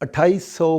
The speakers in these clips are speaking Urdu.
2800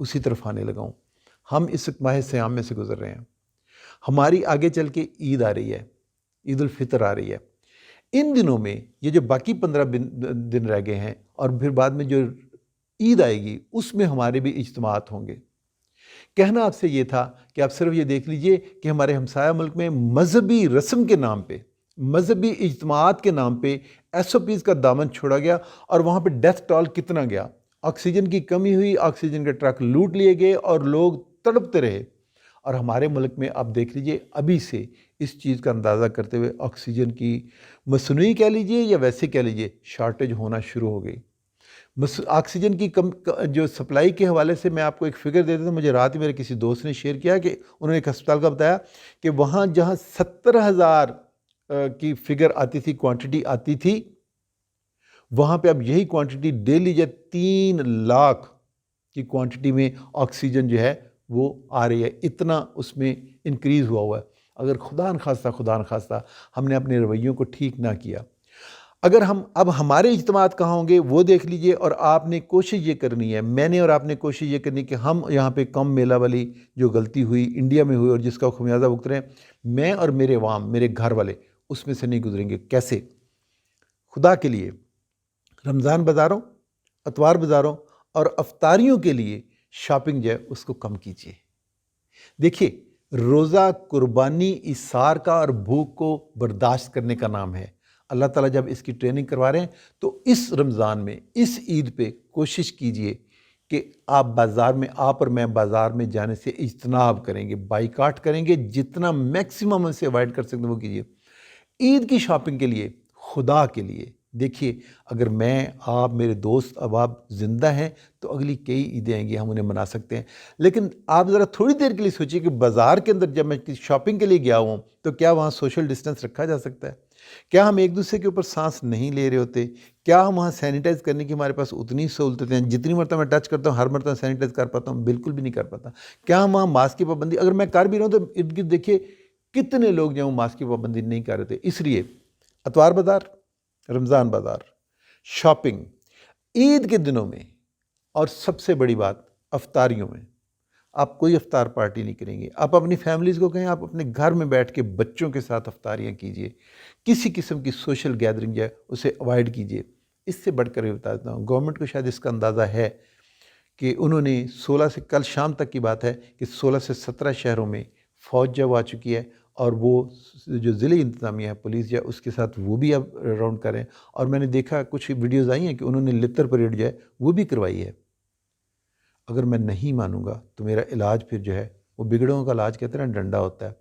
اسی طرف آنے لگا ہوں۔ ہم اس ماہ صیام میں سے گزر رہے ہیں، ہماری آگے چل کے عید آ رہی ہے، عید الفطر آ رہی ہے۔ ان دنوں میں یہ جو باقی 15 دن رہ گئے ہیں اور پھر بعد میں جو عید آئے گی اس میں ہمارے بھی اجتماعات ہوں گے۔ کہنا آپ سے یہ تھا کہ آپ صرف یہ دیکھ لیجئے کہ ہمارے ہمسایہ ملک میں مذہبی رسم کے نام پہ، مذہبی اجتماعات کے نام پہ ایس او پیز کا دامن چھوڑا گیا اور وہاں پہ ڈیتھ ٹال کتنا گیا۔ آکسیجن کی کمی ہوئی، آکسیجن کے ٹرک لوٹ لیے گئے اور لوگ تڑپتے رہے۔ اور ہمارے ملک میں آپ دیکھ لیجئے ابھی سے اس چیز کا اندازہ کرتے ہوئے آکسیجن کی مصنوعی کہہ لیجئے یا ویسے کہہ لیجئے شارٹیج ہونا شروع ہو گئی۔ آکسیجن کی جو سپلائی کے حوالے سے میں آپ کو ایک فگر دے دیتا ہوں، مجھے رات ہی میرے کسی دوست نے شیئر کیا کہ انہوں نے ایک ہسپتال کا بتایا کہ وہاں جہاں 70,000 کی فگر آتی تھی، کوانٹٹی آتی تھی، وہاں پہ اب یہی کوانٹٹی ڈیلی جو 3 لاکھ کی کوانٹٹی میں آکسیجن جو ہے وہ آ رہی ہے۔ اتنا اس میں انکریز ہوا ہے۔ اگر خدا نخواستہ ہم نے اپنے رویوں کو ٹھیک نہ کیا، اگر اب ہمارے اجتماعات کہاں ہوں گے وہ دیکھ لیجئے، اور آپ نے کوشش یہ کرنی ہے، میں نے اور آپ نے کوشش یہ کرنی کہ ہم یہاں پہ کم میلہ والی جو غلطی ہوئی انڈیا میں ہوئی اور جس کا خمیازہ بھگت رہے ہیں، میں اور میرے عوام، میرے گھر والے اس میں سے نہیں گزریں گے۔ کیسے؟ خدا کے لیے رمضان بازاروں، اتوار بازاروں اور افطاریوں کے لیے شاپنگ جو ہے اس کو کم کیجیے۔ دیکھیے، روزہ قربانی ایثار کا اور بھوک کو برداشت کرنے کا نام ہے۔ اللہ تعالیٰ جب اس کی ٹریننگ کروا رہے ہیں تو اس رمضان میں، اس عید پہ کوشش کیجئے کہ آپ اور میں بازار میں جانے سے اجتناب کریں گے، بائیکاٹ کریں گے، جتنا میکسیمم ان سے اوائڈ کر سکتے ہیں وہ کیجئے۔ عید کی شاپنگ کے لیے، خدا کے لیے دیکھیے، اگر میں، آپ، میرے دوست اب آپ زندہ ہیں تو اگلی کئی عیدیں آئیں گی، ہم انہیں منا سکتے ہیں۔ لیکن آپ ذرا تھوڑی دیر کے لیے سوچیے کہ بازار کے اندر جب میں شاپنگ کے لیے گیا ہوں تو کیا وہاں سوشل ڈسٹنس رکھا جا سکتا ہے؟ کیا ہم ایک دوسرے کے اوپر سانس نہیں لے رہے ہوتے؟ کیا ہم وہاں سینیٹائز کرنے کی ہمارے پاس اتنی سہولتیں ہیں؟ جتنی مرتبہ میں ٹچ کرتا ہوں ہر مرتبہ سینیٹائز کر پاتا ہوں؟ بالکل بھی نہیں کر پاتا۔ کیا ہم وہاں ماسک کی پابندی، اگر میں کر بھی رہا ہوں تو ارد گرد دیکھیے کتنے لوگ جو ماسک کی پابندی نہیں کر رہے تھے۔ اس لیے اتوار بازار، رمضان بازار، شاپنگ عید کے دنوں میں، اور سب سے بڑی بات افطاریوں میں آپ کوئی افطار پارٹی نہیں کریں گے۔ آپ اپنی فیملیز کو کہیں آپ اپنے گھر میں بیٹھ کے بچوں کے ساتھ افطاریاں کیجئے۔ کسی قسم کی سوشل گیدرنگ جو ہے اسے اوائڈ کیجئے۔ اس سے بڑھ کر بھی بتا دیتا ہوں، گورنمنٹ کو شاید اس کا اندازہ ہے کہ انہوں نے 16 سے، کل شام تک کی بات ہے کہ 16 سے 17 شہروں میں فوج جب آ چکی ہے، اور وہ جو ضلعی انتظامیہ ہے، پولیس جو ہے، اس کے ساتھ وہ بھی اب راؤنڈ کریں۔ اور میں نے دیکھا کچھ ویڈیوز آئی ہیں کہ انہوں نے لتر پریڈ جو ہے وہ بھی کروائی ہے۔ اگر میں نہیں مانوں گا تو میرا علاج پھر جو ہے وہ بگڑوں کا علاج کہتے ہیں نا، ڈنڈا ہوتا ہے۔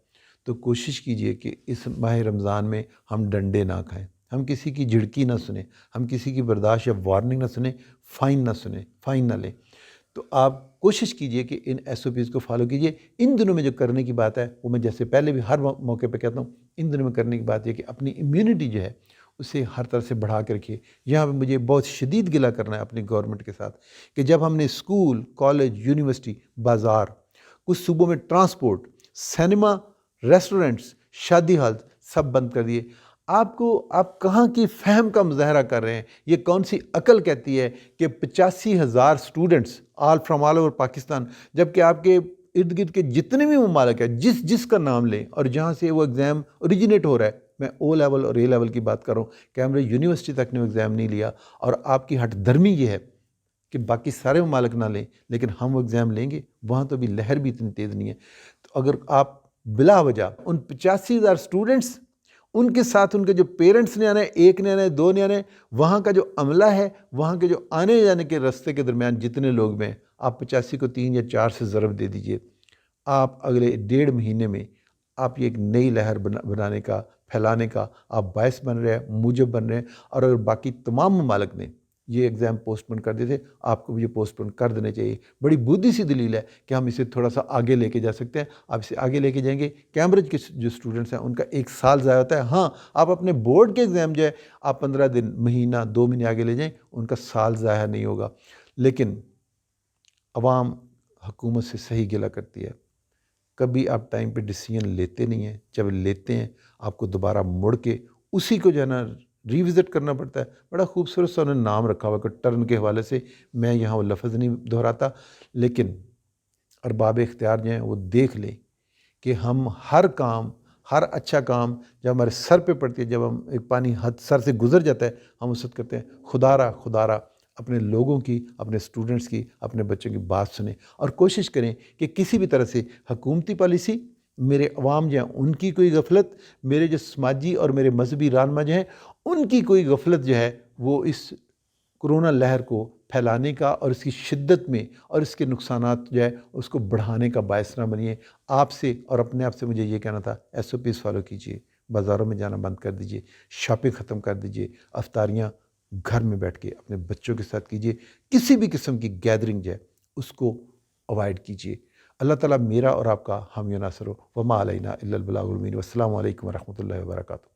تو کوشش کیجئے کہ اس ماہ رمضان میں ہم ڈنڈے نہ کھائیں، ہم کسی کی جھڑکی نہ سنیں، ہم کسی کی برداشت یا وارننگ نہ سنیں، فائن نہ سنیں، فائن نہ لیں۔ تو آپ کوشش کیجئے کہ ان ایس او پیز کو فالو کیجئے۔ ان دنوں میں جو کرنے کی بات ہے وہ میں جیسے پہلے بھی ہر موقع پہ کہتا ہوں، ان دنوں میں کرنے کی بات یہ کہ اپنی امیونٹی جو ہے اسے ہر طرح سے بڑھا کر رکھیے۔ یہاں پہ مجھے بہت شدید گلہ کرنا ہے اپنی گورنمنٹ کے ساتھ کہ جب ہم نے اسکول، کالج، یونیورسٹی، بازار، کچھ صوبوں میں ٹرانسپورٹ، سینما، ریسٹورنٹس، شادی ہال سب بند کر دیے، آپ کہاں کی فہم کا مظاہرہ کر رہے ہیں؟ یہ کون سی عقل کہتی ہے کہ 85,000 students from all over Pakistan, جبکہ آپ کے ارد گرد کے جتنے بھی ممالک ہیں، جس کا نام لیں اور جہاں سے وہ ایگزام اوریجنیٹ ہو رہا ہے، میں او لیول اور اے لیول کی بات کر رہا ہوں، کیمبرج یونیورسٹی تک نے وہ ایگزام نہیں لیا، اور آپ کی ہٹ درمی یہ ہے کہ باقی سارے ممالک نہ لیں لیکن ہم وہ ایگزام لیں گے۔ وہاں تو بھی لہر بھی اتنی تیز نہیں ہے۔ تو اگر آپ بلا وجہ ان 85,000 اسٹوڈنٹس، ان کے ساتھ ان کے جو پیرنٹس نے آنا ہے، ایک نے آنا ہے، 2 نے آنا ہے، وہاں کا جو عملہ ہے، وہاں کے جو آنے جانے کے رستے کے درمیان جتنے لوگ میں، آپ 85 کو 3 یا 4 سے ضرب دے دیجئے۔ آپ اگلے 1.5 مہینے میں آپ یہ ایک نئی لہر بنانے کا، پھیلانے کا آپ باعث بن رہے ہیں، موجب بن رہے ہیں۔ اور اگر باقی تمام ممالک نے یہ ایگزام پوسٹ پون کر دیے تھے، آپ کو بھی یہ پوسٹ پون کر دینے چاہیے۔ بڑی بودھی سی دلیل ہے کہ ہم اسے تھوڑا سا آگے لے کے جا سکتے ہیں۔ آپ اسے آگے لے کے جائیں گے، کیمبرج کے جو اسٹوڈنٹس ہیں ان کا 1 سال ضائع ہوتا ہے۔ ہاں، آپ اپنے بورڈ کے ایگزام جو ہے آپ 15 دن، مہینہ، 2 مہینے آگے لے جائیں، ان کا سال ضائع نہیں ہوگا۔ لیکن عوام حکومت سے صحیح گلہ کرتی ہے، کبھی آپ ٹائم پہ ڈیسیجن لیتے نہیں ہیں، جب لیتے ہیں آپ کو دوبارہ مڑ کے اسی کو جو ہے نا ریوزٹ کرنا پڑتا ہے۔ بڑا خوبصورت سا انہوں نے نام رکھا ہوا کہ ٹرن کے حوالے سے، میں یہاں وہ لفظ نہیں دہراتا، لیکن ارباب اختیار جو ہیں وہ دیکھ لیں کہ ہم ہر کام، ہر اچھا کام جب ہمارے سر پہ پڑتی ہے، جب ہم ایک پانی حد سر سے گزر جاتا ہے، ہم اس وقت کرتے ہیں خدا را اپنے لوگوں کی، اپنے اسٹوڈنٹس کی، اپنے بچوں کی بات سنیں اور کوشش کریں کہ کسی بھی طرح سے حکومتی پالیسی، میرے عوام جو ہیں ان کی کوئی غفلت، میرے جو سماجی اور میرے مذہبی رہنما جو ہیں ان کی کوئی غفلت جو ہے وہ اس کرونا لہر کو پھیلانے کا اور اس کی شدت میں اور اس کے نقصانات جو ہے اس کو بڑھانے کا باعث نہ بنیے۔ آپ سے اور اپنے آپ سے مجھے یہ کہنا تھا، SOPs فالو کیجیے، بازاروں میں جانا بند کر دیجیے، شاپنگ ختم کر دیجیے، افطاریاں گھر میں بیٹھ کے اپنے بچوں کے ساتھ کیجیے، کسی بھی قسم کی گیدرنگ جو ہے اس کو اوائڈ کیجیے۔ اللہ تعالیٰ میرا اور آپ کا حامی و ناصر ہو۔ وما علینا الا البلاغ المبین۔ والسلام علیکم ورحمۃ اللہ وبرکاتہ۔